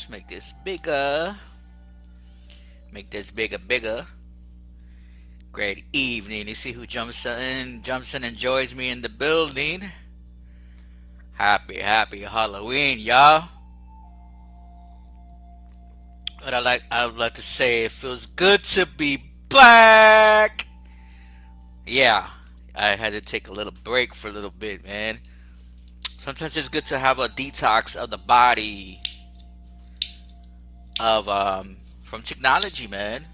Let's make this bigger. Make this bigger. Great evening. You see who jumps in and joins me in the building. Happy Halloween, y'all. I would like to say it feels good to be back. Yeah, I had to take a little break for a little bit, man. Sometimes it's good to have a detox of the body of from technology, man.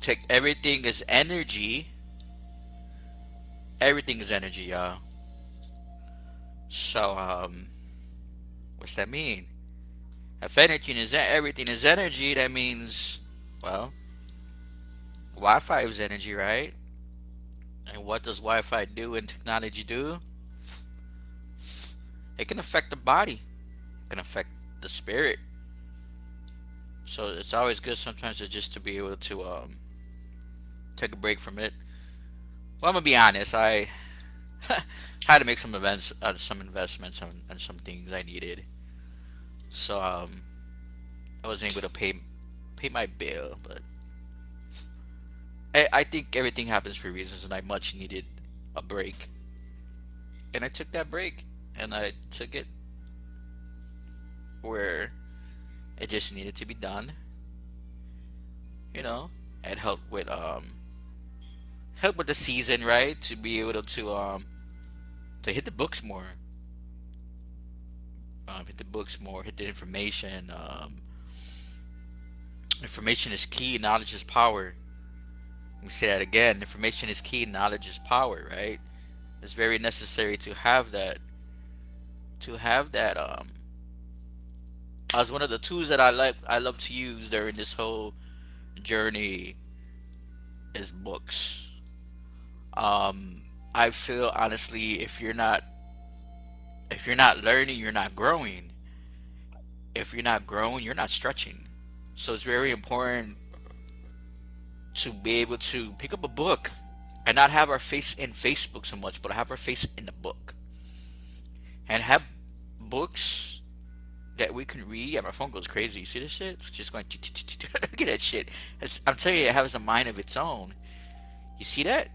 Take everything is energy. Everything is energy, y'all. So what's that mean? If everything is energy, that means, well, Wi-Fi is energy, right? And what does Wi-Fi do and technology do? It can affect the body. It can affect the spirit. So it's always good sometimes to be able to take a break from it. Well, I'm gonna be honest. I had to make some investments on some things I needed. So I wasn't able to pay my bill, but I think everything happens for reasons, and I much needed a break, and I took that break, and I took it where it just needed to be done. You know, and help with the season, right? To be able to hit the books more, hit the books more, hit the information. Information is key. Knowledge is power. Let me say that again. Information is key. Knowledge is power. Right? It's very necessary to have that. To have that. As one of the tools that I love to use during this whole journey is books. I feel honestly, if you're not learning, you're not growing. If you're not growing, you're not stretching. So it's very important to be able to pick up a book and not have our face in Facebook so much, but have our face in the book and have books that we can read. Yeah, my phone goes crazy. You see this shit? It's just going. Look at that shit. I'm telling you, it has a mind of its own. You see that?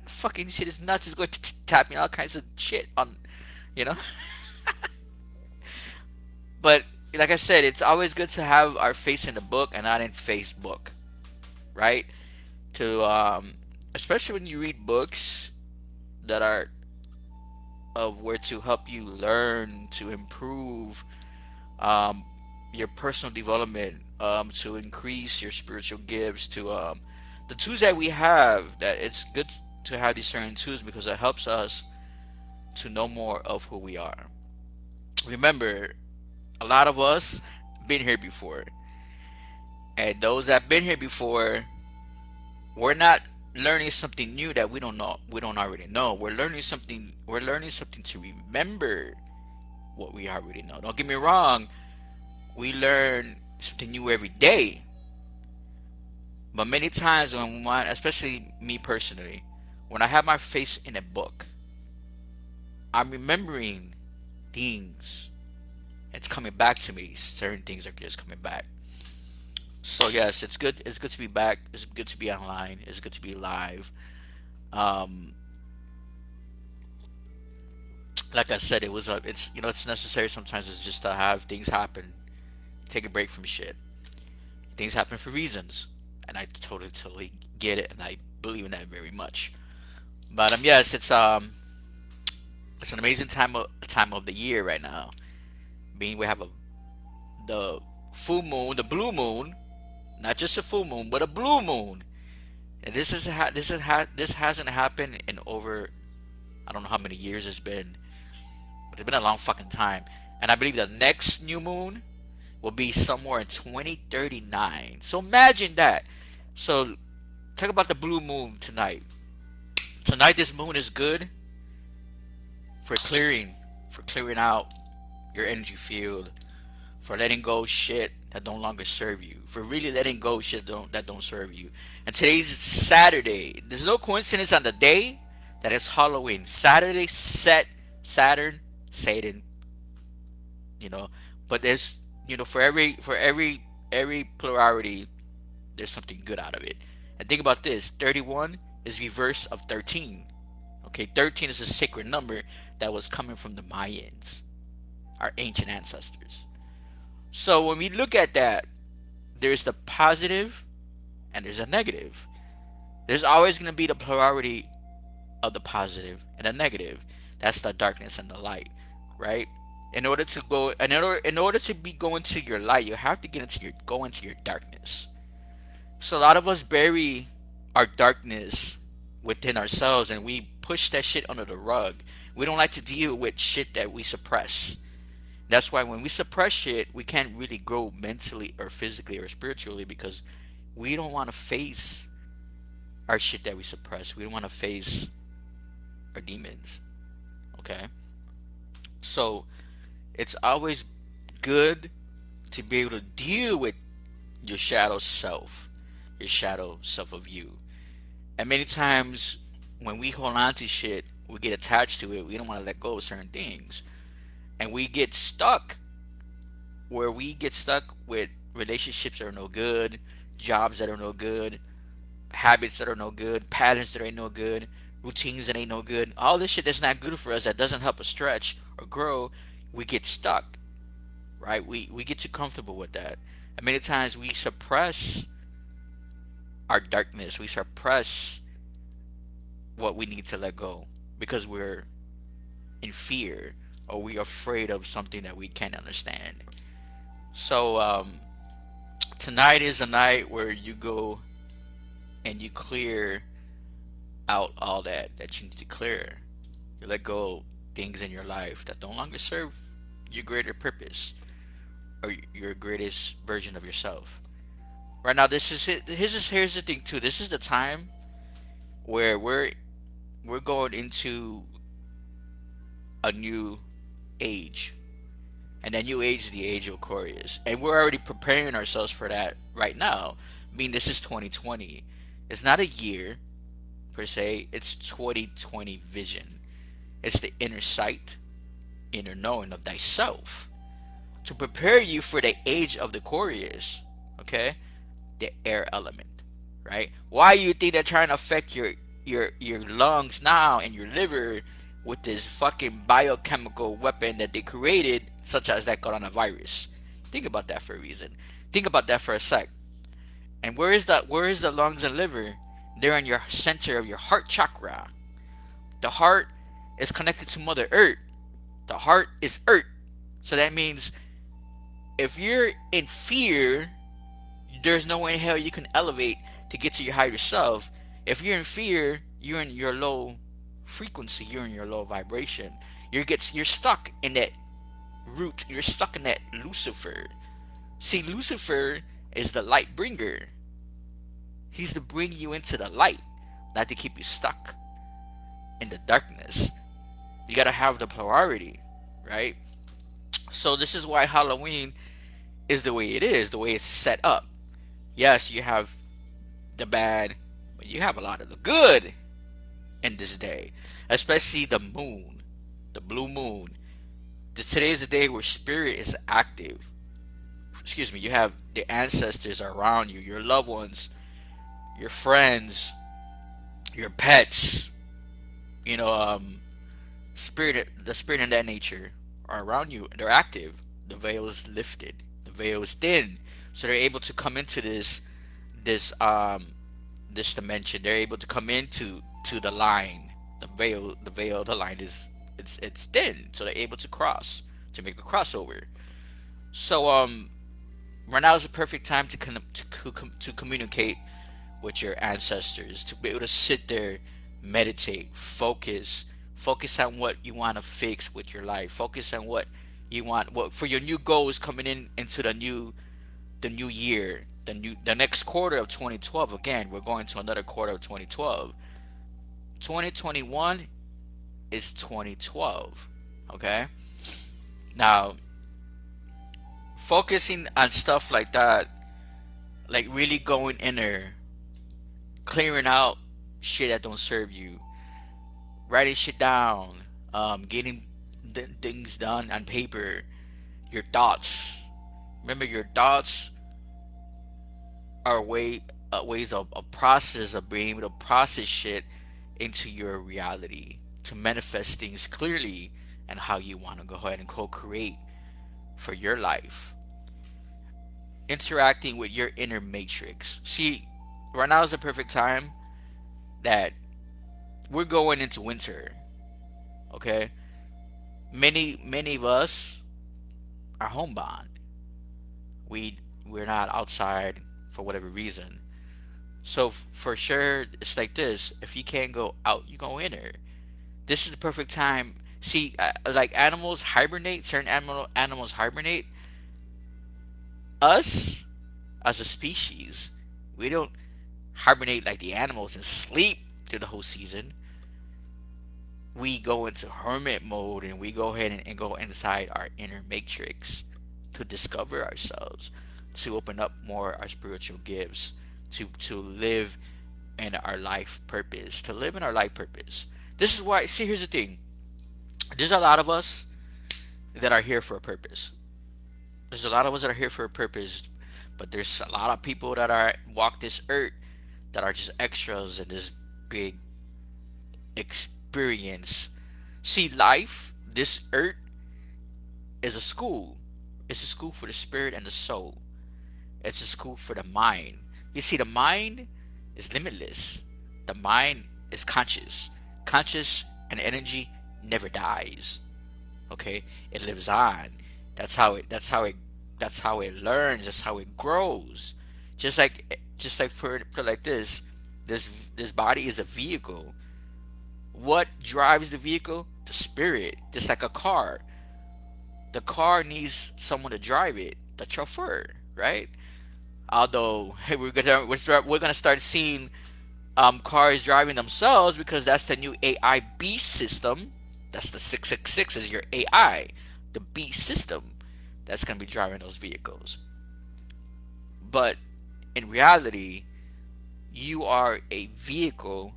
Fucking shit is nuts. It's going to tap me all kinds of shit on, you know. But like I said, it's always good to have our face in the book and not in Facebook, right? To especially when you read books that are of where to help you learn to improve um, your personal development, to increase your spiritual gifts, to the tools that we have. That it's good to have these certain tools because it helps us to know more of who we are. Remember, a lot of us been here before, and those that been here before, we're not learning something new that we don't already know. We're learning something to remember what we already know. Don't get me wrong, we learn something new every day. But many times especially me personally, when I have my face in a book, I'm remembering things. It's coming back to me. Certain things are just coming back. So yes, it's good. It's good to be back. It's good to be online. It's good to be live. Um, like I said, it's it's necessary sometimes. It's just to have things happen. Take a break from shit. Things happen for reasons, and I totally get it, and I believe in that very much. But yes, it's an amazing time of the year right now. Being we have the full moon, the blue moon, not just a full moon, but a blue moon. And this hasn't happened in over, I don't know how many years it's been, but it's been a long fucking time. And I believe the next new moon will be somewhere in 2039. So imagine that. So talk about the blue moon tonight. Tonight this moon is good for clearing out your energy field, for letting go shit that no longer serve you, for really letting go shit that don't serve you. And today's Saturday. There's no coincidence on the day that it's Halloween. Saturday, Saturn, Satan, you know. But there's, for every plurality, there's something good out of it. And think about this: 31 is reverse of 13. Okay, 13 is a sacred number that was coming from the Mayans, our ancient ancestors. So when we look at that, there's the positive and there's a negative. There's always going to be the plurality of the positive and the negative. That's the darkness and the light, right? In order to be going to your light, you have to go into your darkness. So a lot of us bury our darkness within ourselves and we push that shit under the rug. We don't like to deal with shit that we suppress. That's why when we suppress shit, we can't really grow mentally or physically or spiritually because we don't want to face our shit that we suppress. We don't want to face our demons. Okay? So it's always good to be able to deal with your shadow self of you. And many times when we hold on to shit, we get attached to it. We don't want to let go of certain things. And we get stuck where we get stuck with relationships that are no good, jobs that are no good, habits that are no good, patterns that ain't no good, routines that ain't no good. All this shit that's not good for us, that doesn't help us stretch or grow, we get stuck, right? We get too comfortable with that. And many times we suppress our darkness, we suppress what we need to let go because we're in fear or we're afraid of something that we can't understand. So, tonight is a night where you go and you clear out all that you need to clear. You let go things in your life that no longer serve your greater purpose or your greatest version of yourself. Right now, this is it. Here's the thing too. This is the time where we're going into a new age, and that new age is the age of Aquarius, and we're already preparing ourselves for that right now. I mean, this is 2020. It's not a year per se. It's 2020 vision. It's the inner sight, inner knowing of thyself to prepare you for the age of the Aquarius. Okay, the air element, right? Why you think they're trying to affect your lungs now and your liver with this fucking biochemical weapon that they created, such as that coronavirus? Think about that for a reason. Think about that for a sec. And where is that? Where is the lungs and liver? They're in your center of your heart chakra. The heart is connected to Mother Earth. The heart is Earth. So that means if you're in fear, there's no way in hell you can elevate to get to your higher self. If you're in fear, you're in your low frequency, you're in your low vibration. You're stuck in that root, you're stuck in that Lucifer. See, Lucifer is the light bringer. He's to bring you into the light, not to keep you stuck in the darkness. You gotta have the polarity, right? So this is why Halloween is the way it is, the way it's set up. Yes, you have the bad, but you have a lot of the good in this day, especially the moon, the blue moon. Today is the day where spirit is active. Excuse me, you have the ancestors around you, your loved ones, your friends, your pets, you know, the spirit and that nature are around you. They're active. The veil is lifted. The veil is thin, so they're able to come into this this dimension. They're able to come into the line. The line is it's thin, so they're able to cross to make a crossover. So right now is the perfect time to communicate with your ancestors, to be able to sit there, meditate, focus on what you want to fix with your life, focus on what you want, what for your new goals coming into the new year, the next quarter of 2012. Again, we're going to another quarter of 2012. 2021 is 2012. Okay, now focusing on stuff like that, like really going inner, clearing out shit that don't serve you, writing shit down, getting things done on paper, Your thoughts. Remember, your thoughts are ways of a process of being able to process shit into your reality to manifest things clearly and how you want to go ahead and co-create for your life. Interacting with your inner matrix. See, right now is the perfect time that we're going into winter. Okay, many of us are homebound. We're not outside for whatever reason. So for sure, it's like this: if you can't go out, you go in there. This is the perfect time. See, like animals hibernate. Certain animals hibernate. Us, as a species, we don't hibernate like the animals and sleep through the whole season. We go into hermit mode and we go ahead and go inside our inner matrix to discover ourselves, to open up more our spiritual gifts, to live in our life purpose, to live in our life purpose. This is why, see, here's the thing. There's a lot of us that are here for a purpose. There's a lot of us that are here for a purpose, but there's a lot of people that are walk this earth that are just extras in this big experience. See, life, this earth is a school. It's a school for the spirit and the soul. It's a school for the mind. You see, the mind is limitless. The mind is conscious. Conscious and energy never dies. Okay? It lives on. That's how it learns, that's how it grows. Just like for like this body is a vehicle. What drives the vehicle? The spirit. Just like a car. The car needs someone to drive it, the chauffeur, right? Although hey, we're gonna start seeing cars driving themselves because that's the new AI beast system. That's the 666 is your AI, the beast system that's gonna be driving those vehicles. But in reality, you are a vehicle,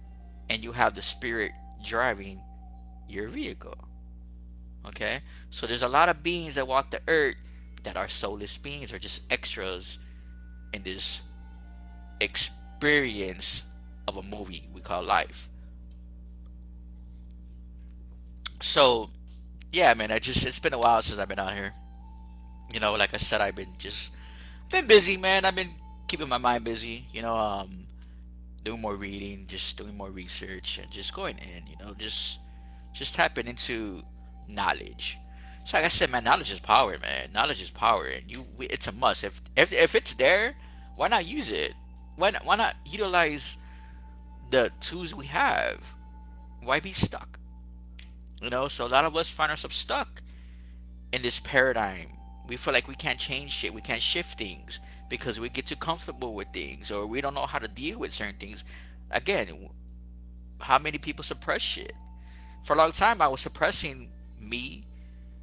and you have the spirit driving your vehicle. Okay, so there's a lot of beings that walk the earth that are soulless beings or just extras in this experience of a movie we call life. So yeah, man, it's been a while since I've been out here. Like I said, I've been busy, man. I've been keeping my mind busy. Doing more reading, just doing more research, and just going in. Just tapping into knowledge. So like I said, man, knowledge is power, man. Knowledge is power, and it's a must. If it's there, why not use it? Why not utilize the tools we have? Why be stuck? So a lot of us find ourselves stuck in this paradigm. We feel like we can't change shit, we can't shift things because we get too comfortable with things or we don't know how to deal with certain things. Again, how many people suppress shit? For a long time, I was suppressing me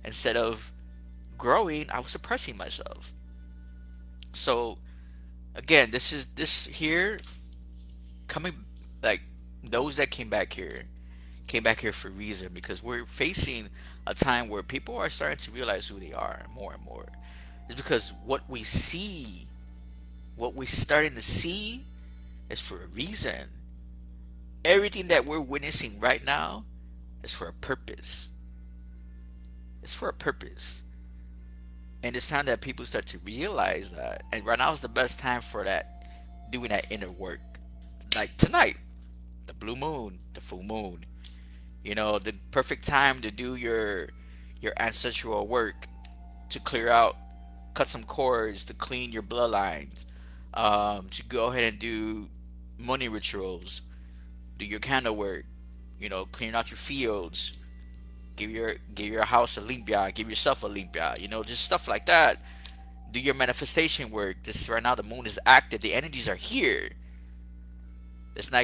instead of growing. I was suppressing myself. So again, this here coming like those that came back here for a reason because we're facing a time where people are starting to realize who they are more and more. It's because what we're starting to see is for a reason. Everything that we're witnessing right now is for a purpose. It's for a purpose. And it's time that people start to realize that. And right now is the best time for that, doing that inner work. Like tonight, the blue moon, the full moon. The perfect time to do your ancestral work, to clear out, cut some cords, to clean your bloodline, to go ahead and do money rituals, do your candle work, clean out your fields, give your house a limpia, give yourself a limpia, just stuff like that. Do your manifestation work. This right now the moon is active, the energies are here. Let's not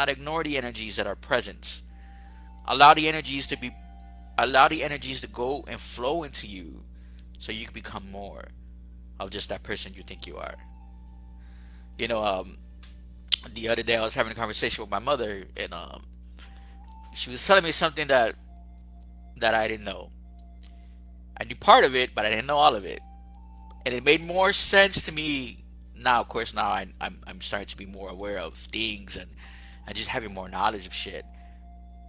ignore the energies that are present. Allow the energies to be allow the energies to go and flow into you so you can become more of just that person you think you are. You know, the other day I was having a conversation with my mother, and she was telling me something that I didn't know. I knew part of it, but I didn't know all of it. And it made more sense to me now. Of course, now I'm starting to be more aware of things and just having more knowledge of shit.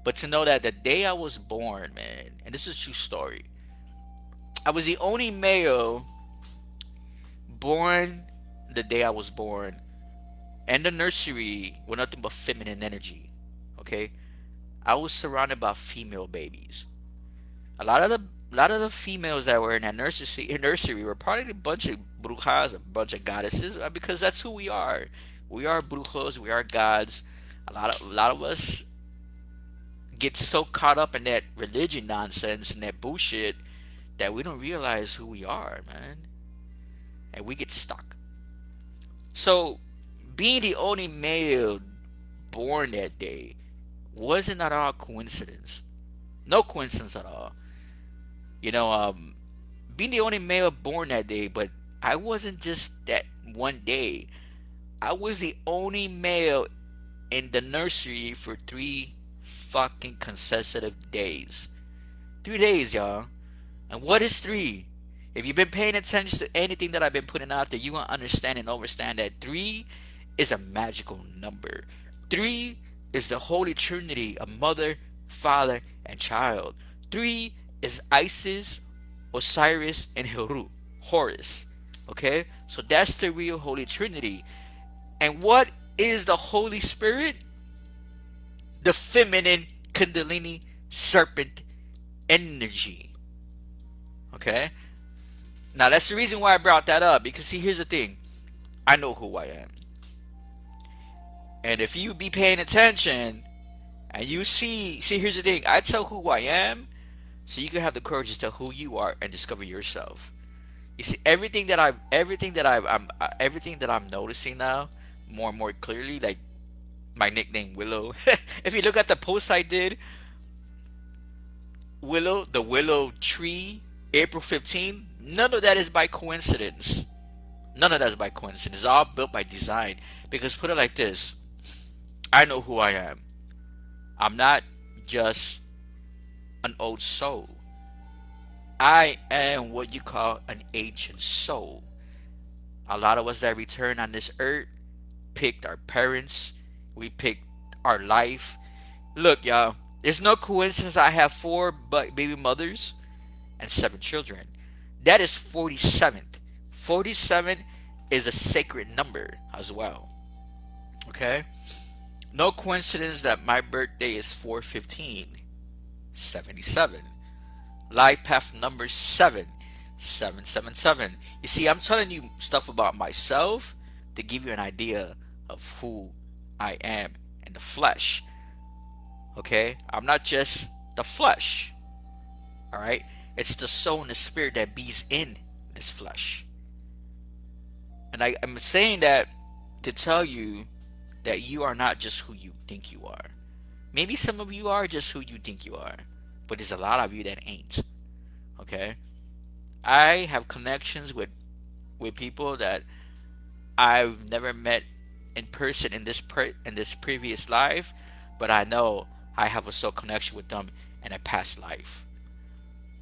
But to know that the day I was born, man, and this is a true story, I was the only male born the day I was born, and the nursery with nothing but feminine energy. Okay, I was surrounded by female babies. A lot of the females that were in that nursery were probably a bunch of brujas, a bunch of goddesses, because that's who we are. We are brujos. We are gods. A lot of us get so caught up in that religion nonsense and that bullshit that we don't realize who we are, man, and we get stuck. So, being the only male born that day wasn't at all coincidence. No coincidence at all. You know, being the only male born that day, but I wasn't just that one day. I was the only male in the nursery for 3 fucking consecutive days. 3 days, y'all. And what is three? If you've been paying attention to anything that I've been putting out there, you will understand and understand that three is a magical number. Three is the Holy Trinity of Mother, Father, and Child. Three is Isis, Osiris, and Horus. Okay? So that's the real Holy Trinity. And what is the Holy Spirit? The feminine Kundalini serpent energy. Okay? Now that's the reason why I brought that up, because see, here's the thing. I know who I am. And if you be paying attention and you see, here's the thing. I tell who I am so you can have the courage to tell who you are and discover yourself. You see, everything that I'm noticing now more and more clearly, like my nickname Willow. If you look at the post I did, Willow, the Willow tree, April 15th, none of that is by coincidence. None of that is by coincidence. It's all built by design. Because put it like this, I know who I am. I'm not just an old soul. I am what you call an ancient soul. A lot of us that return on this earth picked our parents. We picked our life. Look, y'all, there's no coincidence I have four baby mothers and 7 children. That is 47. 47 is a sacred number as well. Okay? No coincidence that my birthday is 415, 77. Life path number 7, 777. You see, I'm telling you stuff about myself to give you an idea of who I am in the flesh. Okay? I'm not just the flesh. Alright? It's the soul and the spirit that bees in this flesh. And I'm saying that to tell you that you are not just who you think you are. Maybe some of you are just who you think you are, but there's a lot of you that ain't. Okay? I have connections with people that I've never met in person in this previous life, but I know I have a soul connection with them in a past life.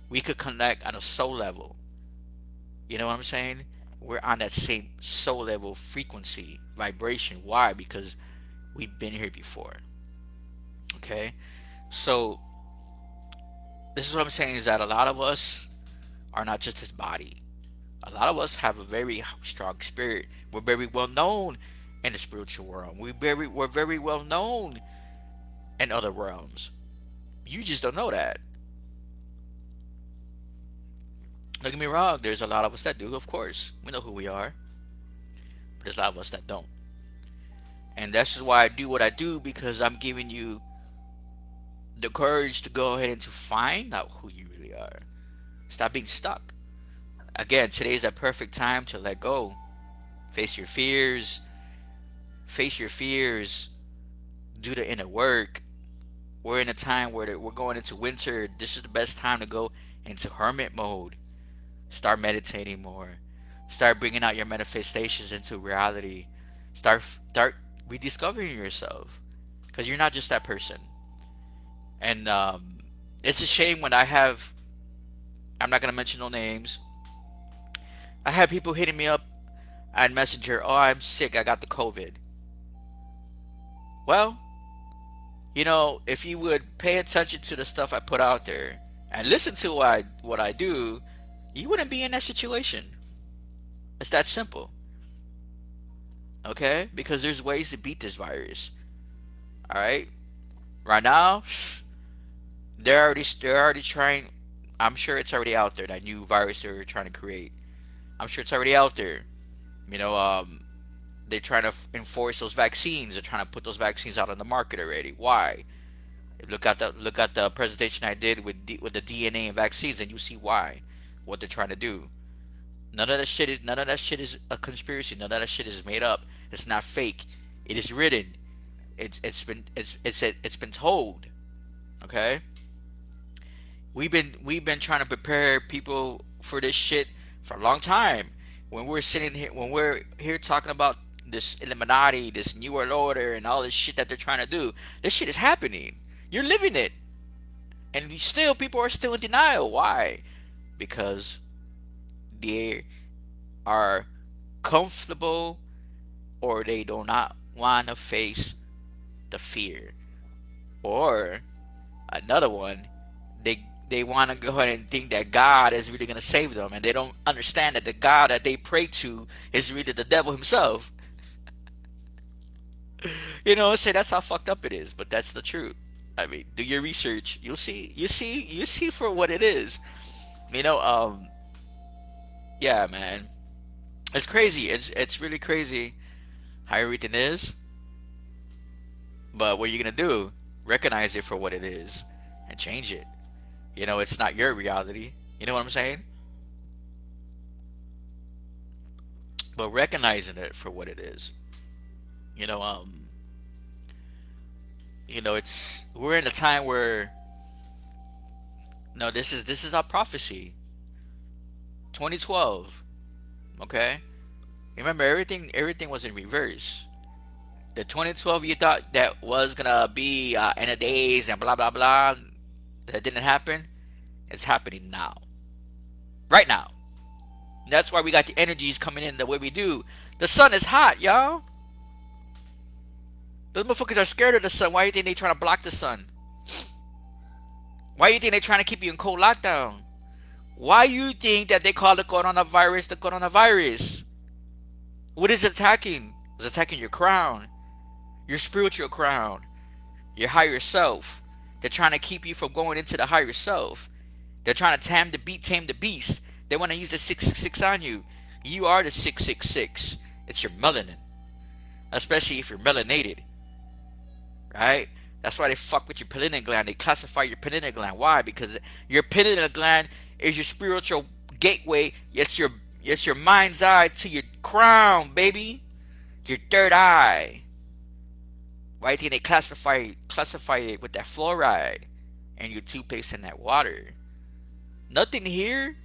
We could connect on a soul level. You know what I'm saying? We're on that same soul level frequency, vibration. Why? Because we've been here before. Okay? So, this is what I'm saying is that a lot of us are not just this body. A lot of us have a very strong spirit. We're very well known in the spiritual world. We're very well known in other realms. You just don't know that. Don't get me wrong, there's a lot of us that do, of course. We know who we are. But there's a lot of us that don't. And that's just why I do what I do, because I'm giving you the courage to go ahead and to find out who you really are. Stop being stuck. Again, today is a perfect time to let go. Face your fears. Face your fears. Do the inner work. We're in a time where we're going into winter. This is the best time to go into hermit mode. Start meditating more. Start bringing out your manifestations into reality. Start rediscovering yourself, because you're not just that person. And it's a shame when I I'm not gonna mention no names. I had people hitting me up on Messenger. Oh, I'm sick. I got the COVID. Well, if you would pay attention to the stuff I put out there and listen to what I do, you wouldn't be in that situation. It's that simple. Okay? Because there's ways to beat this virus. All right? Right now, they're already trying. I'm sure it's already out there, that new virus they're trying to create. I'm sure it's already out there. You know, they're trying to enforce those vaccines. They're trying to put those vaccines out on the market already. Why? Look at the presentation I did with the DNA and vaccines, and you see why. What they're trying to do. None of that shit is a conspiracy. None of that shit is made up. It's not fake. It is written. It's been told. Okay. We've been trying to prepare people for this shit for a long time. When we're here talking about this Illuminati, this New World Order, and all this shit that they're trying to do, this shit is happening. You're living it, and still people are still in denial. Why? Because they are comfortable, or they do not want to face the fear. Or another one, they want to go ahead and think that God is really going to save them, and they don't understand that the God that they pray to is really the devil himself. Say that's how fucked up it is, but that's the truth. I mean, do your research. You see for what it is. You know, um, yeah, man, it's crazy. It's really crazy how everything is. But what are you gonna do? Recognize it for what it is and change it. It's not your reality. You know what I'm saying? But recognizing it for what it is. You know, um, it's we're in a time where no, this is our prophecy. 2012. Okay, remember everything was in reverse. The 2012 you thought that was gonna be in a days and blah blah blah, that didn't happen. It's happening now, right now. That's why we got the energies coming in the way we do. The sun is hot, y'all. Those motherfuckers are scared of the sun. Why do you think they trying to block the sun? Why do you think they trying to keep you in cold lockdown? Why you think that they call the coronavirus the coronavirus? What is it attacking? It's attacking your crown, your spiritual crown, your higher self. They're trying to keep you from going into the higher self. They're trying to tame the beast. They want to use the 666 on you. You are the 666. It's your melanin, especially if you're melanated, right? That's why they fuck with your pineal gland. They classify your pineal gland. Why? Because your pineal gland is your spiritual gateway. It's your mind's eye to your crown, baby. Your third eye. Why do you think they classify it with that fluoride and your toothpaste and that water? Nothing here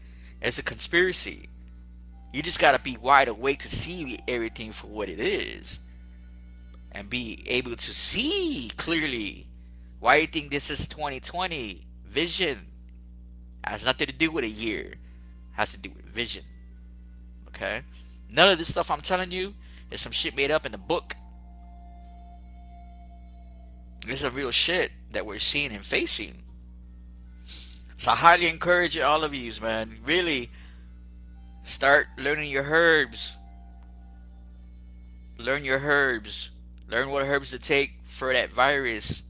is a conspiracy. You just gotta be wide awake to see everything for what it is and be able to see clearly. Why do you think this is 2020? Vision has nothing to do with a year. It has to do with vision. Okay? None of this stuff I'm telling you is some shit made up in the book. This is real shit that we're seeing and facing. So I highly encourage all of you, man. Really start learning your herbs. Learn your herbs. Learn what herbs to take for that virus.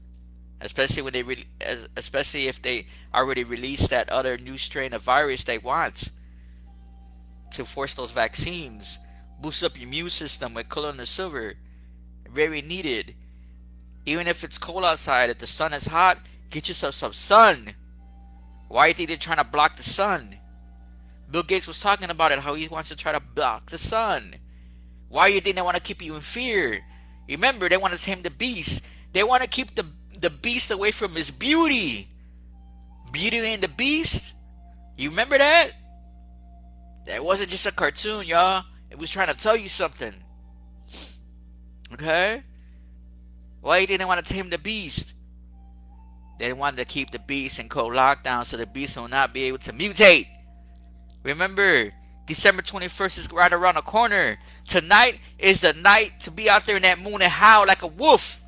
Especially when especially if they already released that other new strain of virus they want to force those vaccines. Boost up your immune system with colloidal silver. Very needed. Even if it's cold outside, if the sun is hot, get yourself some sun. Why do you think they're trying to block the sun? Bill Gates was talking about it, how he wants to try to block the sun. Why do you think they want to keep you in fear? Remember, they want to tame the beast. They want to keep the beast away from his beauty. Beauty and the Beast? You remember that? That wasn't just a cartoon, y'all. It was trying to tell you something. Okay? Why didn't they want to tame the beast? They wanted to keep the beast in cold lockdown so the beast will not be able to mutate. Remember, December 21st is right around the corner. Tonight is the night to be out there in that moon and howl like a wolf,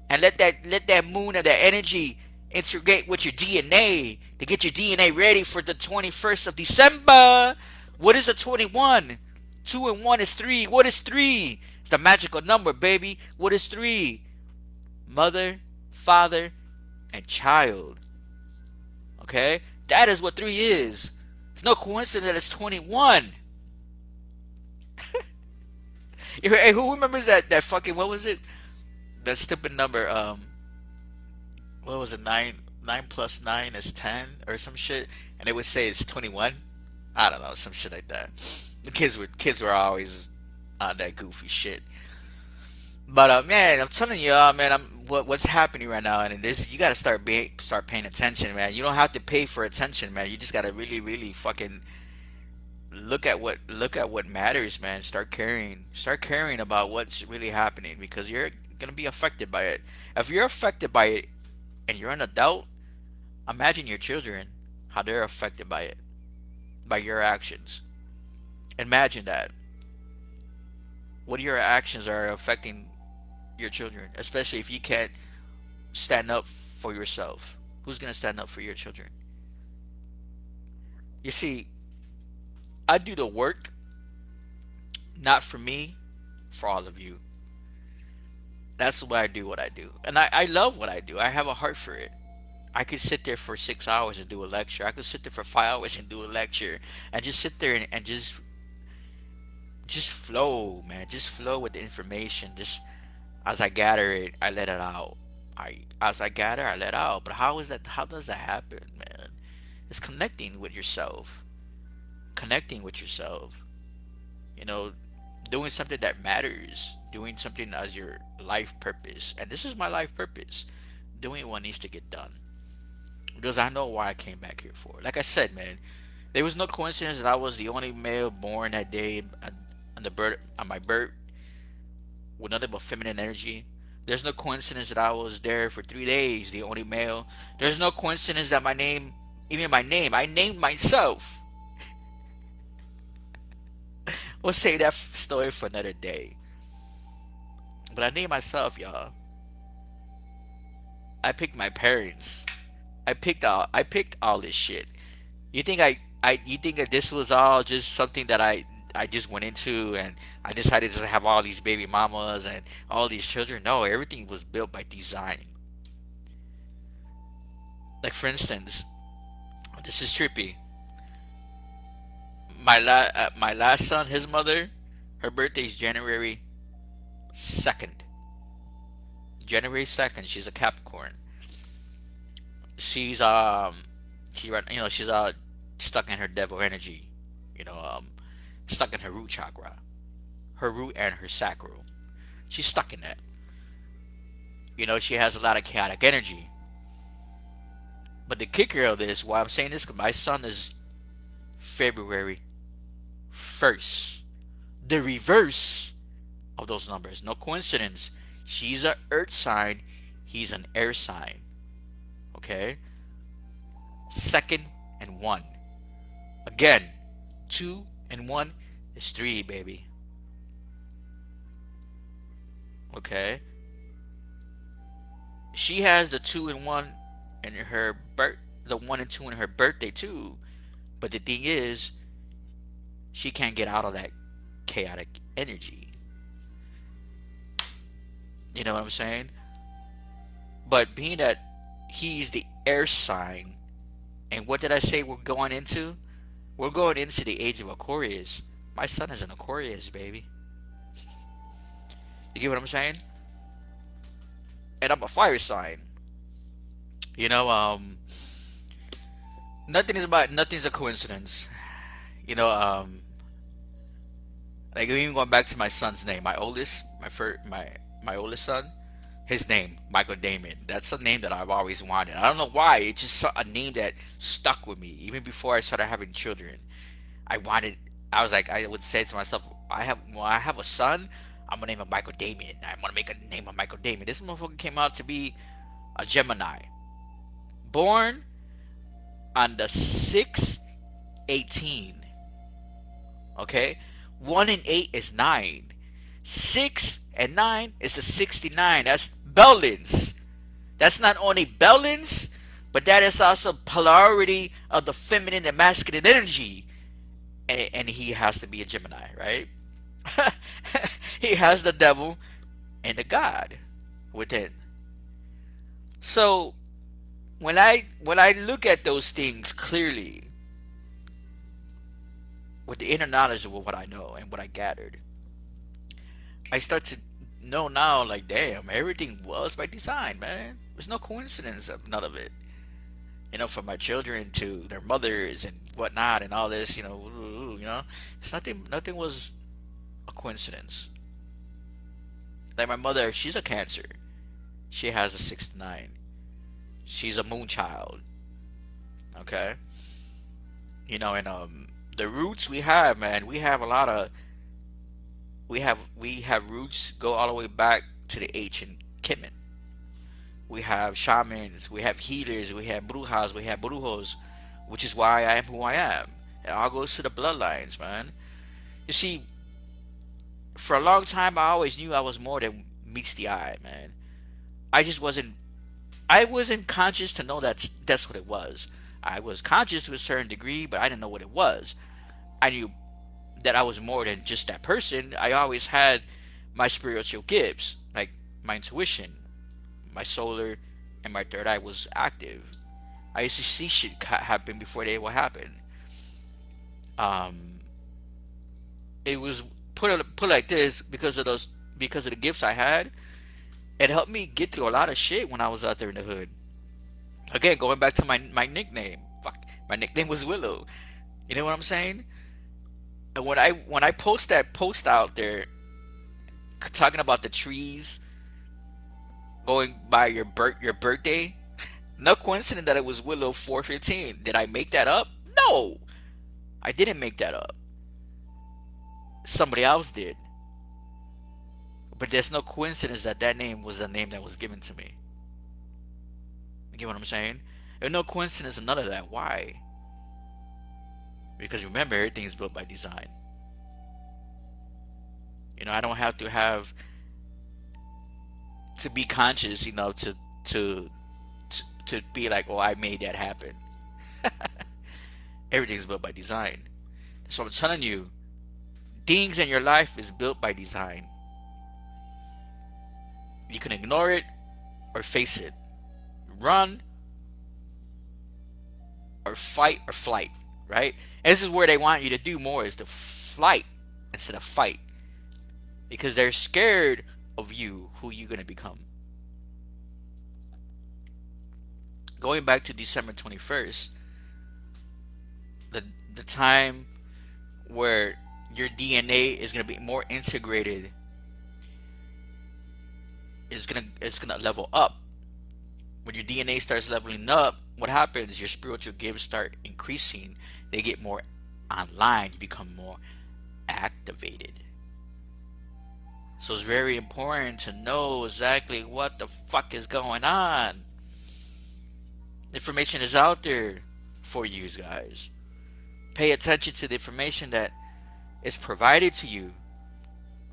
and let that moon and that energy integrate with your DNA to get your DNA ready for the 21st of December. What is a 21? 2 and 1 is 3. What is 3? It's the magical number, baby. What is 3? Mother, father, and child. Okay? That is what 3 is. It's no coincidence that it's 21. Hey, who remembers that fucking, what was it? That stupid number, what was it, 9 plus 9 is 10 or some shit, and they would say it's 21. I don't know, some shit like that. The kids were always on that goofy shit. But man, I'm telling you, man, what's happening right now, and this you gotta start paying attention, man. You don't have to pay for attention, man. You just gotta really, really fucking look at what matters, man. Start caring about what's really happening, because you're gonna be affected by it. If you're affected by it and you're an adult, imagine your children, how they're affected by it, by your actions. Imagine that. What your actions are affecting your children, especially if you can't stand up for yourself. Who's gonna stand up for your children? You see, I do the work not for me, for all of you. That's why I do what I do. And I love what I do. I have a heart for it. I could sit there for 6 hours and do a lecture. I could sit there for 5 hours and do a lecture, and just sit there and just flow, man. Just flow with the information. Just as I gather it, I let it out. As I gather, I let out. But how is that? How does that happen, man? It's connecting with yourself. Connecting with yourself. You know, doing something that matters. Doing something as your life purpose. And this is my life purpose. Doing what needs to get done, because I know why I came back here for. Like I said, man, there was no coincidence that I was the only male born that day on my birth, with nothing but feminine energy. There's no coincidence that I was there for 3 days, the only male. There's no coincidence that my name, even my name, I named myself. We'll say that story for another day. But I named myself, y'all. I picked my parents. I picked all this shit. You think that this was all just something that I just went into, and I decided to have all these baby mamas and all these children? No, everything was built by design. Like, for instance, this is trippy. My last son, his mother, her birthday is January 2nd. January 2nd. She's a Capricorn. She's she's stuck in her devil energy. You know, stuck in her root chakra, her root and her sacral. She's stuck in that. She has a lot of chaotic energy. But the kicker of this, why I'm saying this, because my son is February 1st. The reverse of those numbers. No coincidence. She's an earth sign. He's an air sign. Okay? Second and one. Again, 2 and 1 is 3, baby. Okay? She has the 2 and 1 in her the 1 and 2 in her birthday too. But the thing is, she can't get out of that chaotic energy. You know what I'm saying? But being that he's the air sign, and what did I say we're going into? We're going into the age of Aquarius. My son is an Aquarius, baby. You get what I'm saying? And I'm a fire sign. You know, nothing's a coincidence. You know, like, even going back to my son's name, my oldest son, his name, Michael Damon. That's a name that I've always wanted. I don't know why. It's just a name that stuck with me. Even before I started having children, I wanted. I was like, I would say to myself, when I have a son, I'm gonna name him Michael Damon. I'm gonna make a name of Michael Damon. This motherfucker came out to be a Gemini, born on the 6th 18. Okay? 1 and 8 is 9. 6 and 9 is a 69. That's balance. That's not only balance, but that is also polarity of the feminine and masculine energy. And he has to be a Gemini, right? He has the devil and the God within. So when I look at those things clearly with the inner knowledge of what I know and what I gathered, I start to know now, like, damn, everything was by design, man. There's no coincidence of none of it. From my children to their mothers and whatnot and all this, it's nothing was a coincidence. Like my mother, she's a Cancer. She has a 69. She's a moon child. Okay? And the roots we have, man, we have a lot of we have roots go all the way back to the ancient Kemet. We have shamans, we have healers, we have brujas, we have brujos, which is why I am who I am. It all goes to the bloodlines, man. You see, for a long time, I always knew I was more than meets the eye, man. I just wasn't. I wasn't conscious to know that's what it was. I was conscious to a certain degree, but I didn't know what it was. I knew that I was more than just that person. I always had my spiritual gifts, like my intuition, my solar, and my third eye was active. I used to see shit happen before they would happen. Um, it was put like this because of the gifts I had. It helped me get through a lot of shit when I was out there in the hood. Again, going back to my nickname. Fuck, my nickname was Willow. You know what I'm saying? And when I post that post out there talking about the trees going by your birthday, no coincidence that it was Willow 415. Did I make that up? No, I didn't make that up. Somebody else did. But there's no coincidence that that name was the name that was given to me. You get what I'm saying? There's no coincidence of none of that. Why? Because remember, everything is built by design. I don't have to be conscious, to be like, oh, I made that happen. Everything's built by design. So I'm telling you, things in your life is built by design. You can ignore it or face it. Run or fight or flight, right? And this is where they want you to do more, is to flight instead of fight. Because they're scared of you, who you're going to become. Going back to December 21st, the time where your DNA is going to be more integrated, it's gonna level up. When your DNA starts leveling up, what happens? Your spiritual gifts start increasing. They get more online. You become more activated. So it's very important to know exactly what the fuck is going on. Information is out there for you guys. Pay attention to the information that is provided to you.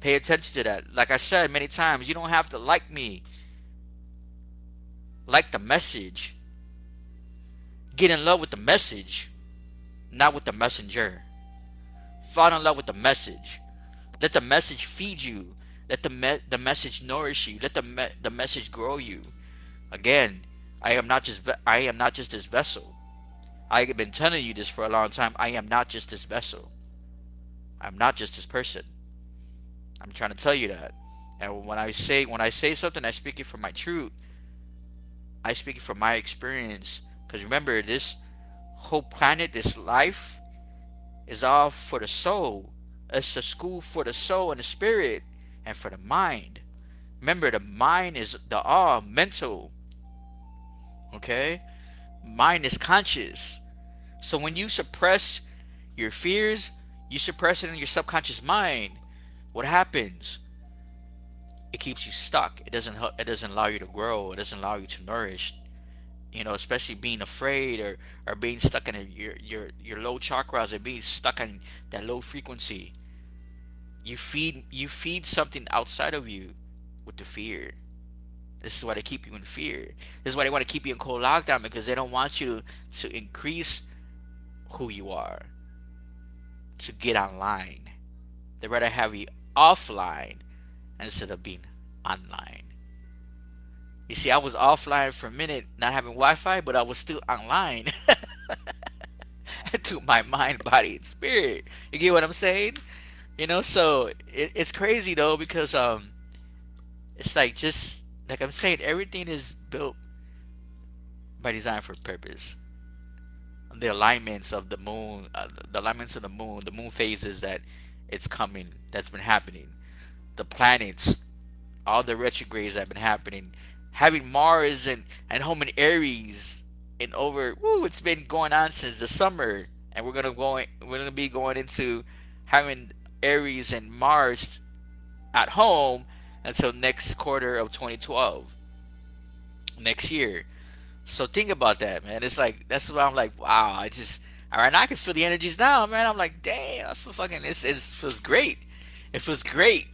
Pay attention to that. Like I said many times, you don't have to like me. Like the message. Get in love with the message, not with the messenger. Fall in love with the message. Let the message feed you. Let the message nourish you. Let the message grow you. Again, I am not just this vessel. I have been telling you this for a long time. I am not just this vessel. I'm not just this person. I'm trying to tell you that. And when I say something, I speak it from my truth. I speak it from my experience. Because remember, this whole planet, this life, is all for the soul. It's a school for the soul and the spirit, and for the mind. Remember, the mind is the all mental. Okay? Mind is conscious. So when you suppress your fears, you suppress it in your subconscious mind. What happens? It keeps you stuck. It doesn't allow you to grow. It doesn't allow you to nourish. especially being afraid, or being stuck in your low chakras, or being stuck in that low frequency. You feed something outside of you with the fear. This is why they keep you in fear. This is why they want to keep you in cold lockdown, because they don't want you to increase who you are, to get online. They rather have you offline instead of being online. You see, I was offline for a minute, not having Wi-Fi, but I was still online to my mind, body, and spirit. You get what I'm saying? So it's crazy though, because it's like, just like I'm saying, everything is built by design for purpose. The alignments of the moon, the alignments of the moon phases that it's coming, that's been happening, the planets, all the retrogrades that have been happening, having Mars and home in Aries, and over, it's been going on since the summer, and we're gonna be going into having Aries and Mars at home until next quarter of 2012, next year. So think about that, man. It's like, that's why I'm like, wow. All right now I can feel the energies now, man. I'm like, damn, I feel fucking. It feels great. It feels great.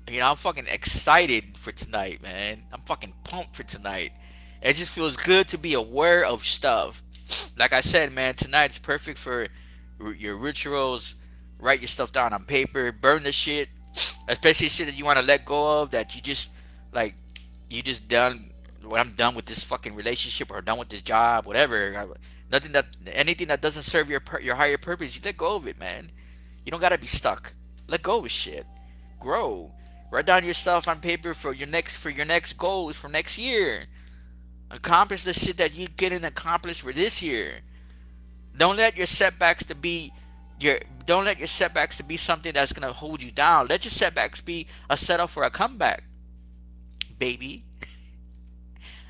I'm fucking excited for tonight, man. I'm fucking pumped for tonight. It just feels good to be aware of stuff. Like I said, man, tonight's perfect for your rituals. Write your stuff down on paper. Burn the shit, especially shit that you want to let go of. That you just, like, you just done. When I'm done with this fucking relationship, or done with this job, whatever. Nothing that anything that doesn't serve your higher purpose, you let go of it, man. You don't gotta be stuck. Let go of shit. Grow. Write down your stuff on paper for your next goals for next year. Accomplish the shit that you didn't accomplish for this year. Don't let your setbacks to be your don't let your setbacks to be something that's gonna hold you down. Let your setbacks be a setup for a comeback, baby.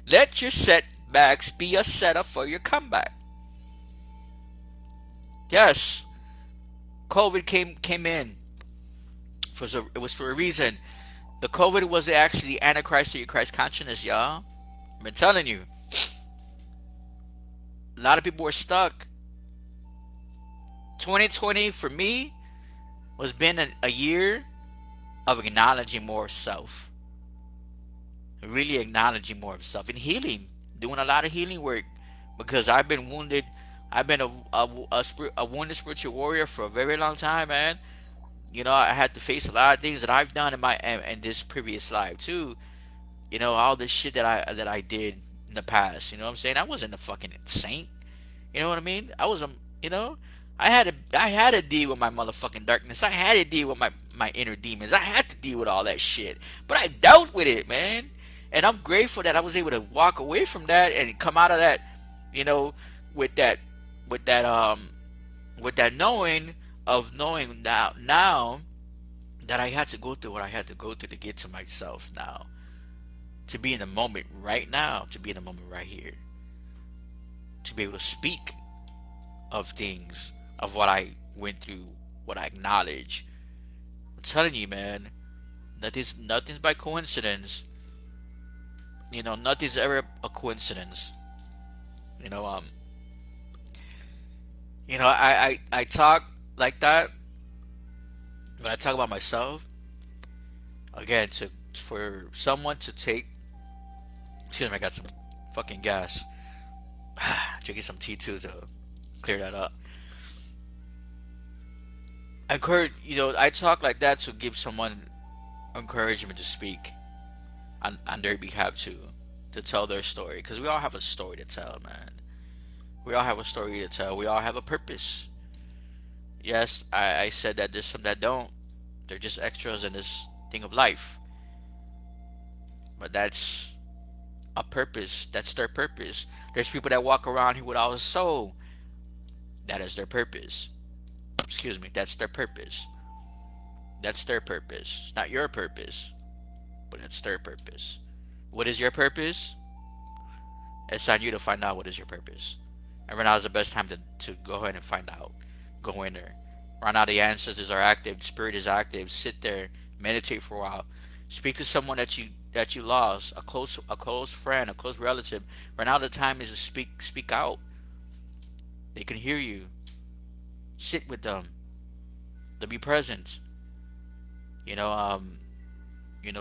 Let your setbacks be a setup for your comeback. Yes, COVID came in it was for a reason. The COVID was actually the antichrist of your Christ consciousness, y'all. I've been telling you. A lot of people were stuck. 2020 for me was been a year of acknowledging more of self, really acknowledging more of self, and healing, doing a lot of healing work, because I've been wounded. I've been a wounded spiritual warrior for a very long time, man. I had to face a lot of things that I've done in this previous life too. All this shit that I did in the past. You know what I'm saying? I wasn't a fucking saint. You know what I mean? I was a, you know, I had to deal with my motherfucking darkness. I had to deal with my inner demons. I had to deal with all that shit. But I dealt with it, man. And I'm grateful that I was able to walk away from that and come out of that, you know, with that with that um with that knowing now that I had to go through what I had to go through to get to myself now. To be in the moment right now, to be in the moment right here. To be able to speak of things, of what I went through, what I acknowledge. I'm telling you, man, nothing's by coincidence. Nothing's ever a coincidence. You know, um, I talk like that when I talk about myself. Again, for someone to take. Excuse me, I got some fucking gas. Drinking some tea too to clear that up. I talk like that to give someone encouragement to speak on their behalf too, to tell their story. Because we all have a story to tell, man. We all have a story to tell. We all have a purpose. Yes, I said that there's some that don't. They're just extras in this thing of life. But that's a purpose. That's their purpose. There's people that walk around here without a soul. That is their purpose. Excuse me. That's their purpose. That's their purpose. It's not your purpose, but it's their purpose. What is your purpose? It's on you to find out what is your purpose. And right now is the best time to go ahead and find out. Go in there. Right now the ancestors are active. The spirit is active. Sit there. Meditate for a while. Speak to someone that that you lost, a close friend, a close relative. Right now, the time is to speak out. They can hear you. Sit with them. To be present. You know,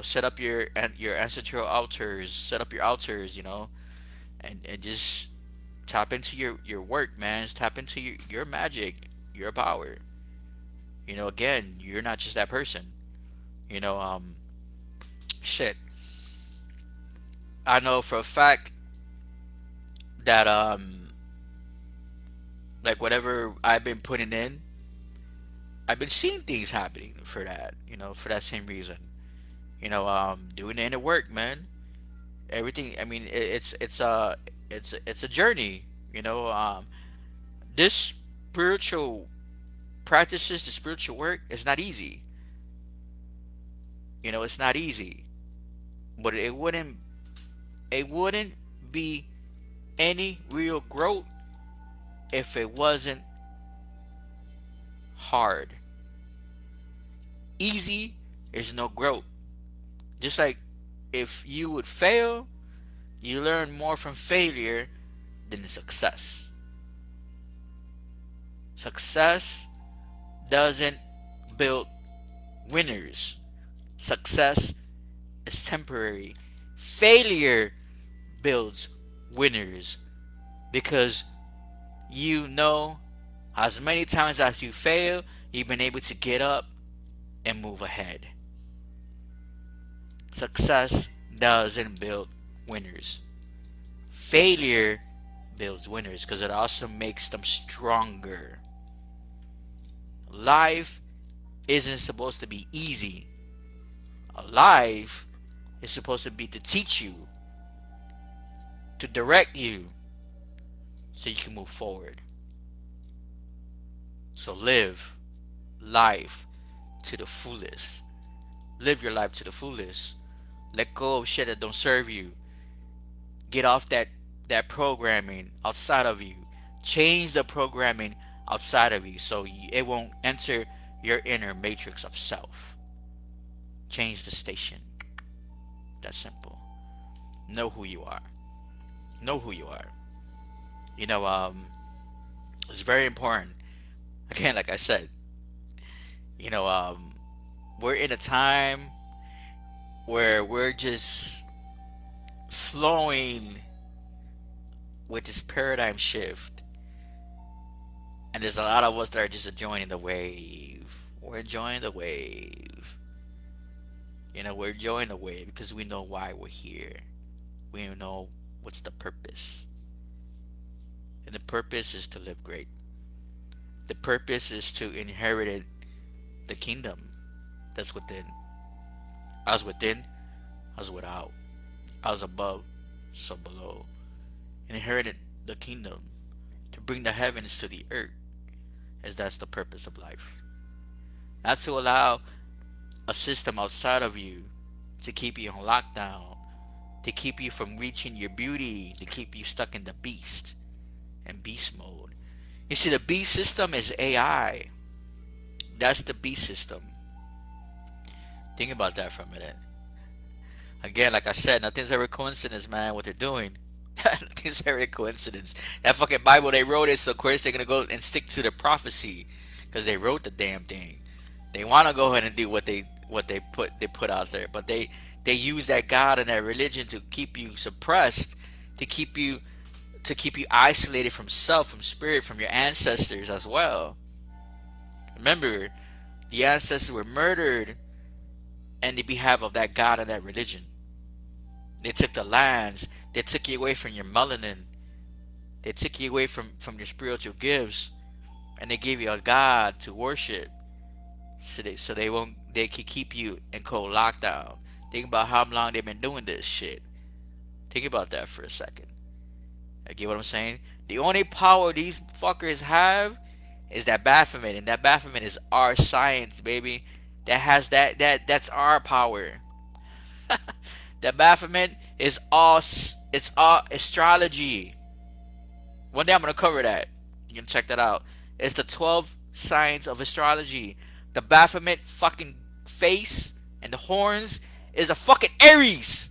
set up your ancestral altars. Set up your altars. And just tap into your work, man. Just tap into your magic, your power. Again, you're not just that person. You know, shit. I know for a fact that like whatever I've been putting in, I've been seeing things happening for that. For that same reason. Doing the inner work, man. Everything. I mean, it's a journey. This spiritual practices, the spiritual work is not easy. It's not easy, but it wouldn't be any real growth if it wasn't hard. Easy is no growth. Just like if you would fail, you learn more from failure than success. Success doesn't build winners. Success is temporary. Failure builds winners because as many times as you fail, you've been able to get up and move ahead. Success doesn't build winners. Failure builds winners because it also makes them stronger. Life isn't supposed to be easy. Life is supposed to be to teach you, to direct you, so you can move forward. So live life to the fullest. Live your life to the fullest. Let go of shit that don't serve you. Get off that programming outside of you. Change the programming outside of you so it won't enter your inner matrix of self. Change the station. That's simple. Know who you are. Know who you are. You know, it's very important. Again, like I said, you know, we're in a time where we're just flowing with this paradigm shift. And there's a lot of us that are just enjoying the wave. We're enjoying the wave. We're enjoying the wave because we know why we're here. We know what's the purpose. And the purpose is to live great. The purpose is to inherit the kingdom that's within. As within, as without. As above, so below. Inherited the kingdom to bring the heavens to the earth, as that's the purpose of life. Not to allow a system outside of you to keep you on lockdown, to keep you from reaching your beauty, to keep you stuck in the beast and beast mode. You see, the beast system is AI. That's the beast system. Think about that for a minute. Again, like I said, nothing's ever coincidence, man, what they're doing. Nothing's ever coincidence. That fucking Bible, they wrote it, so of course they're gonna go and stick to the prophecy. Because they wrote the damn thing. They wanna go ahead and do what they put out there. But they use that God and that religion to keep you suppressed, to keep you isolated from self, from spirit, from your ancestors as well. Remember, the ancestors were murdered in the behalf of that God and that religion. They took the lands. They took you away from your melanin. They took you away from your spiritual gifts, and they gave you a God to worship, so they can keep you in cold lockdown. Think about how long they've been doing this shit. Think about that for a second. You get what I'm saying? The only power these fuckers have is that Baphomet, and that Baphomet is our science, baby. That's our power. That Baphomet is all astrology. One day I'm gonna cover that. You can check that out. It's the 12 signs of astrology. The Baphomet fucking face and the horns is a fucking Aries.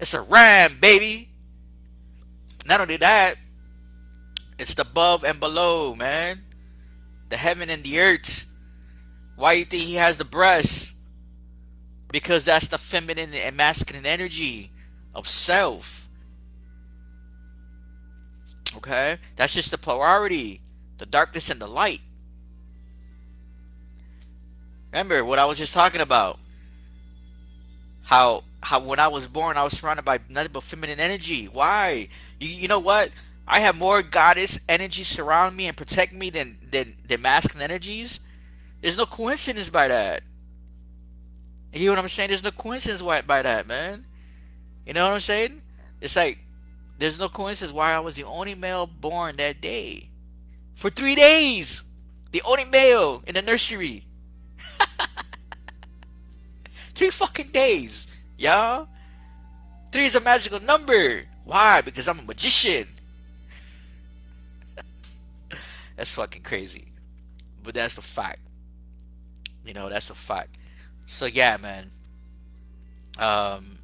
It's a ram, baby. Not only that, it's the above and below, man. The heaven and the earth. Why you think he has the breasts? Because that's the feminine and masculine energy of self. Okay? That's just the polarity, the darkness and the light. Remember what I was just talking about. How when I was born I was surrounded by nothing but feminine energy. Why? You know what? I have more goddess energy surround me and protect me than masculine energies. There's no coincidence by that. You hear what I'm saying? There's no coincidence by that, man. You know what I'm saying? It's like there's no coincidence why I was the only male born that day. For 3 days. The only male in the nursery. 3 fucking days. Y'all. Three is a magical number. Why? Because I'm a magician. That's fucking crazy. But that's the fact. That's a fact. So yeah, man. Um,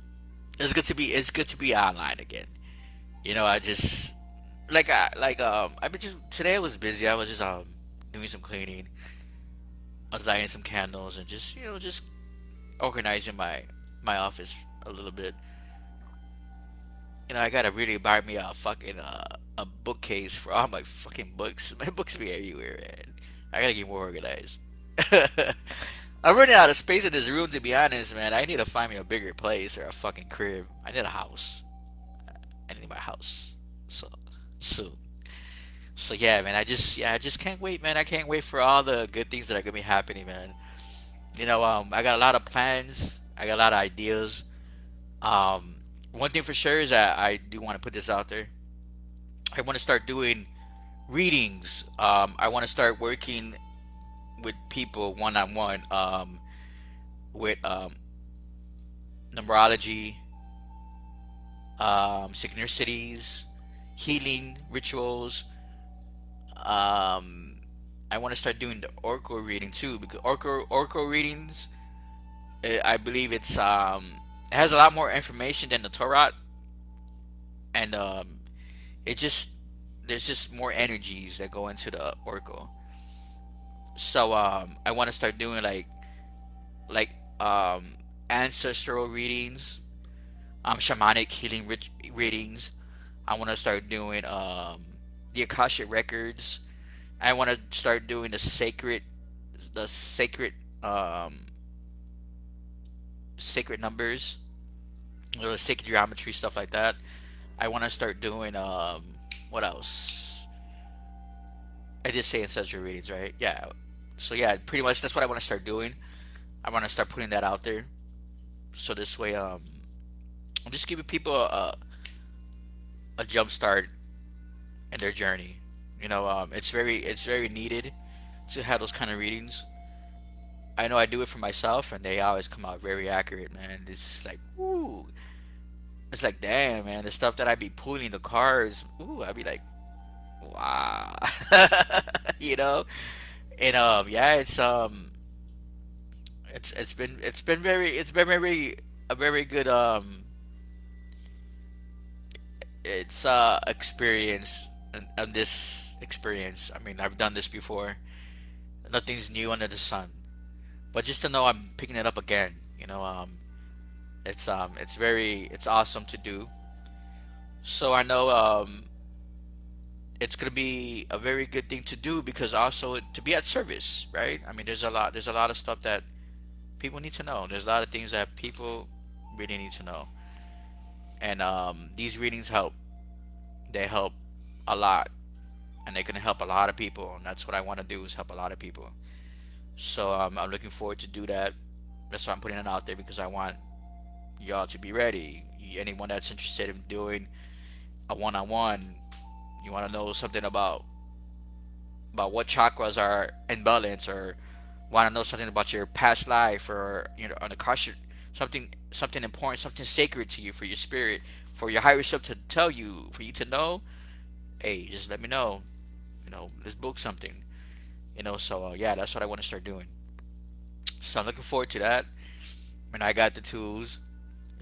it's good to be online again. I just I've been just today I was busy. I was just doing some cleaning. I was lighting some candles and just organizing my office a little bit. I gotta really buy me a fucking a bookcase for all my fucking books. My books be everywhere, man. I gotta get more organized. I'm running out of space in this room, to be honest, man. I need to find me a bigger place or a fucking crib. I need a house. I need my house. So soon. So yeah, man. I just can't wait, man. I can't wait for all the good things that are gonna be happening, man. I got a lot of plans. I got a lot of ideas. Um, One thing for sure is that I do want to put this out there. I want to start doing readings. I want to start working with people one on one. With numerology, synchronicities, healing rituals. Um, I want to start doing the oracle reading too because oracle readings, I believe it has a lot more information than the Torah, and it just there's just more energies that go into the oracle. So I want to start doing like ancestral readings, shamanic healing readings. I want to start doing the Akashic records. I want to start doing the sacred um, sacred numbers, or the sacred geometry stuff like that. I want to start doing what else? I did say ancestral readings, right? Yeah. So yeah, pretty much that's what I want to start doing. I want to start putting that out there. So this way, I'm just giving people a jump start in their journey. It's very needed to have those kind of readings. I know I do it for myself, and they always come out very accurate, man. It's like, ooh, it's like, damn, man, the stuff that I be pulling the cards, ooh, I'd be like, wow, you know. And yeah, it's been very a very good it's experience and this experience. I mean, I've done this before. Nothing's new under the sun. But just to know I'm picking it up again, it's awesome to do. So I know it's gonna be a very good thing to do because also to be at service, right? I mean, there's a lot of stuff that people need to know. There's a lot of things that people really need to know, and these readings help. They help a lot, and they can help a lot of people. And that's what I want to do is help a lot of people. So I'm looking forward to do that. That's why I'm putting it out there because I want y'all to be ready. Anyone that's interested in doing a one-on-one, you want to know something about what chakras are in balance, or want to know something about your past life, or on the Akashic, something important, something sacred to you, for your spirit, for your higher self to tell you, for you to know. Hey, just let me know. Let's book something. So yeah, that's what I want to start doing. So I'm looking forward to that. And I got the tools.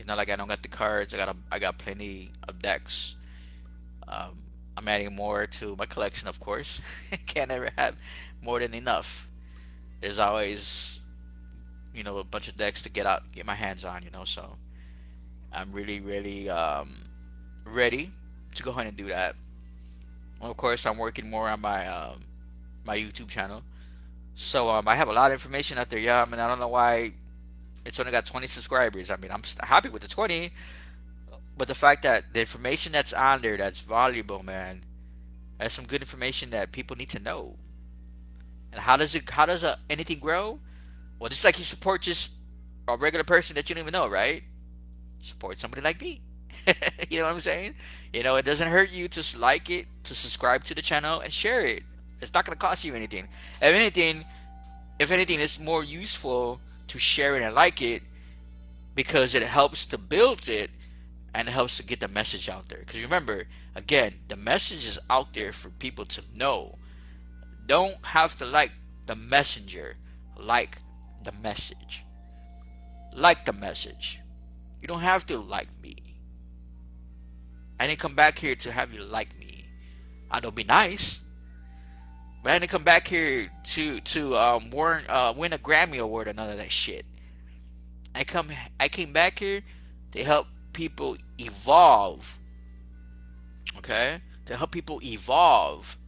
Like I don't got the cards. I got plenty of decks. Um, I'm adding more to my collection, of course. Can't ever have more than enough. There's always, a bunch of decks to get my hands on. So I'm really, really ready to go ahead and do that. Well, of course, I'm working more on my YouTube channel. So I have a lot of information out there. Yeah, I mean, I don't know why it's only got 20 subscribers. I mean, I'm happy with the 20, but the fact that the information that's on there that's valuable, man, that's some good information that people need to know. And how does anything grow? Well, just like you support just a regular person that you don't even know, right? Support somebody like me. You know what I'm saying? It doesn't hurt you to like it, to subscribe to the channel, and share it. It's not gonna cost you anything. If anything, it's more useful to share it and like it because it helps to build it and it helps to get the message out there. Because remember, again, the message is out there for people to know. Don't have to like the messenger, like the message. Like the message. You don't have to like me. I didn't come back here to have you like me. I know be nice, but I didn't come back here to win a Grammy award or none of that shit. I came back here to help people evolve. Okay? To help people evolve.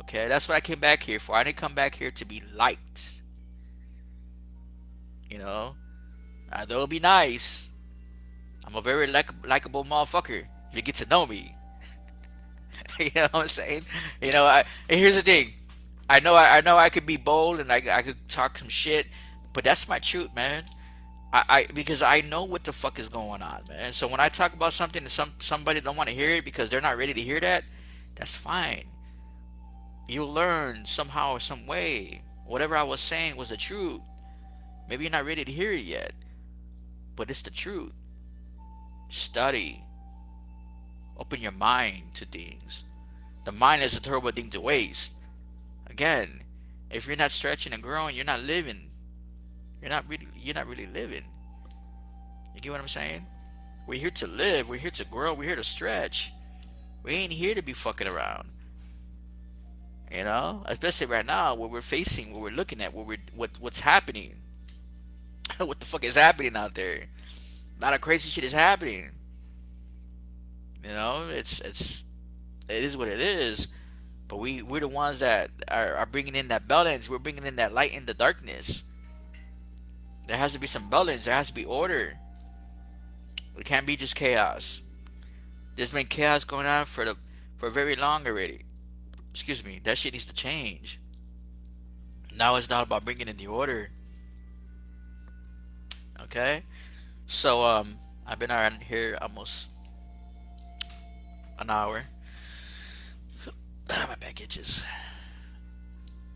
Okay? That's what I came back here for. I didn't come back here to be liked. You know? Though it be nice, I'm a very likable motherfucker. If you get to know me. You know what I'm saying? And here's the thing. I know I could be bold and I could talk some shit, but that's my truth, man. Because I know what the fuck is going on, man. So when I talk about something and somebody don't want to hear it because they're not ready to hear that, that's fine. You'll learn somehow or some way. Whatever I was saying was the truth. Maybe you're not ready to hear it yet, but it's the truth. Study. Open your mind to things. The mind is a terrible thing to waste. Again, if you're not stretching and growing, you're not living. You're not really living. You get what I'm saying? We're here to live, we're here to grow, we're here to stretch. We ain't here to be fucking around. Especially right now, what we're facing, what we're looking at, what's happening. What the fuck is happening out there? A lot of crazy shit is happening. It is what it is. But we're the ones that are bringing in that balance. We're bringing in that light in the darkness. There has to be some balance. There has to be order. It can't be just chaos. There's been chaos going on for very long already. Excuse me. That shit needs to change. Now it's not about bringing in the order. Okay. So I've been around here almost an hour. My back itches.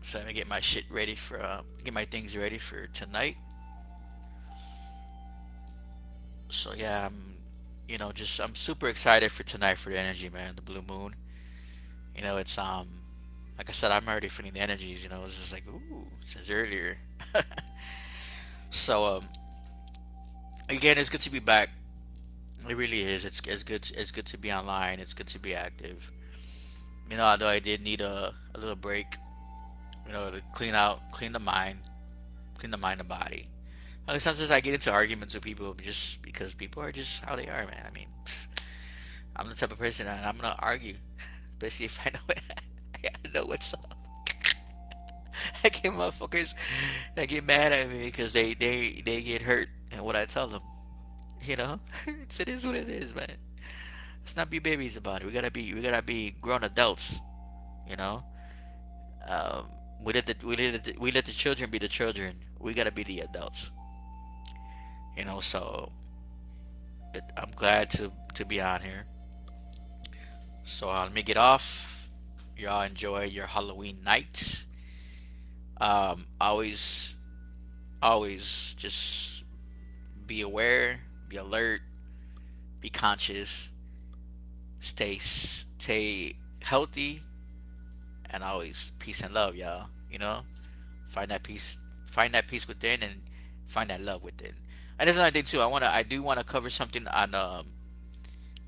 So I'm gonna get my shit ready for get my things ready for tonight. So yeah, I'm super excited for tonight for the energy, man. The blue moon. It's like I said, I'm already feeling the energies. It's just like ooh since earlier. So again, it's good to be back. It really is. It's good. It's good to be online. It's good to be active. Although I did need a little break. To clean the mind and body. Like sometimes I get into arguments with people just because people are just how they are, man. I mean, I'm the type of person that I'm gonna argue, especially if I know I know what's up. I get motherfuckers that get mad at me because they get hurt and what I tell them. It is what it is, man. Let's not be babies about it. We gotta be grown adults. You know, um, we let the children be the children. We gotta be the adults. So I'm glad to be on here. So let me get off. Y'all enjoy your Halloween night. Always just be aware, be alert, be conscious, stay healthy, and always peace and love, y'all. Find that peace within, and Find that love with it. And there's another thing too. I do wanna cover something on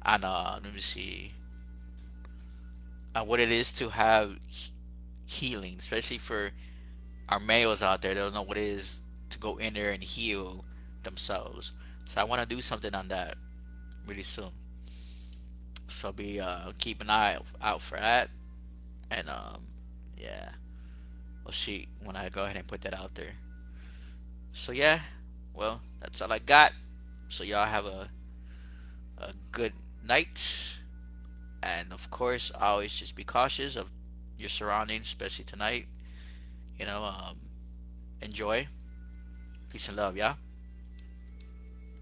let me see, on what it is to have healing, especially for our males out there. They don't know what it is to go in there and heal themselves. So I want to do something on that really soon. So be keep an eye out for that. And yeah, we'll see when I go ahead and put that out there. So yeah, well, that's all I got. So y'all have a good night. And of course, always just be cautious of your surroundings, especially tonight. You know, enjoy. Peace and love, yeah?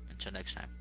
Until next time.